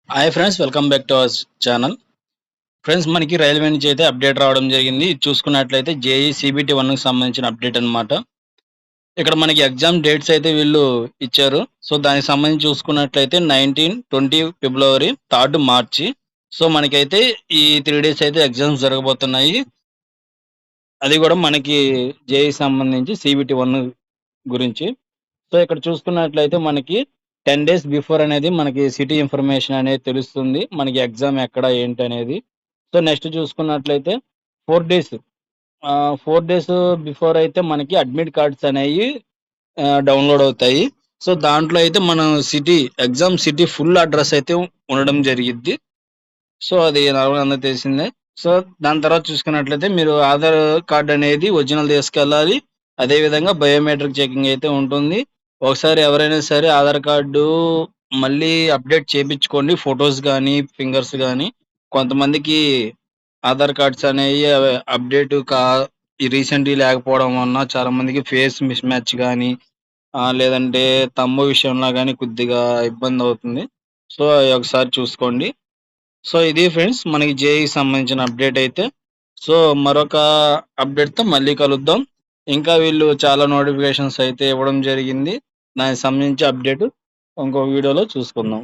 Hi friends, welcome back to our channel. Friends, మనకి railway నుంచి అయితే అప్డేట్ రావడం జరిగింది. ఇది చూసుకున్నట్లయితే జేఈ సీబీటీ 1కి సంబంధించిన అప్డేట్ అన్నమాట. ఇక్కడ మనకి ఎగ్జామ్ డేట్స్ అయితే వీళ్ళు ఇచ్చారు. సో దానికి సంబంధించి చూసుకున్నట్లయితే 19, 20 ఫిబ్రవరి, 3 మార్చి. సో మనకైతే ఈ 3 డేస్ అయితే ఎగ్జామ్స్ జరగబోతున్నాయి. అది కూడా మనకి జేఈ సంబంధించి సీబీటీ 1 గురించి. సో ఇక్కడ చూసుకున్నట్లయితే మనకి 10 డేస్ బిఫోర్ అనేది మనకి సిటీ ఇన్ఫర్మేషన్ అనేది తెలుస్తుంది. మనకి ఎగ్జామ్ ఎక్కడ ఏంటనేది. సో నెక్స్ట్ చూసుకున్నట్లయితే 4 డేస్ 4 డేస్ బిఫోర్ అయితే మనకి అడ్మిట్ కార్డ్స్ అనేయి డౌన్‌లోడ్ అవుతాయి. సో దాంట్లో అయితే మనం ఎగ్జామ్ సిటీ ఫుల్ అడ్రెస్ అయితే ఉండడం జరిగిద్ది. సో అది నార్మల్‌గా అందరికి తెలిసిందే. సో దాని తర్వాత చూసుకున్నట్లయితే మీరు ఆధార్ కార్డ్ అనేది ఒరిజినల్ తీసుకెళ్ళాలి. అదే విధంగా బయోమెట్రిక్ చెకింగ్ అయితే ఉంటుంది. ఒకసారి ఎవరైనా సరే ఆధార్ కార్డు మళ్ళీ అప్డేట్ చేపించుకోండి. ఫోటోస్ గానీ, ఫింగర్స్ గానీ. కొంతమందికి ఆధార్ కార్డ్స్ అనేయి అప్డేట్ రీసెంట్‌వి లేకపోవడం వలన చాలా మందికి ఫేస్ మిస్ మ్యాచ్ గానీ, లేదంటే థంబ్ విషయంలో గానీ కొద్దిగా ఇబ్బందవుతుంది. సో అయి ఒకసారి చూసుకోండి. సో ఇది ఫ్రెండ్స్ మనకి జేఈకి సంబంధించిన అప్డేట్ అయితే. సో మరొక అప్డేట్‌తో మళ్ళీ కలుద్దాం. ఇంకా వీళ్ళు చాలా నోటిఫికేషన్స్ అయితే ఇవ్వడం జరిగింది. దానికి సంబంధించి అప్డేట్ ఇంకో వీడియోలో చూసుకుందాం.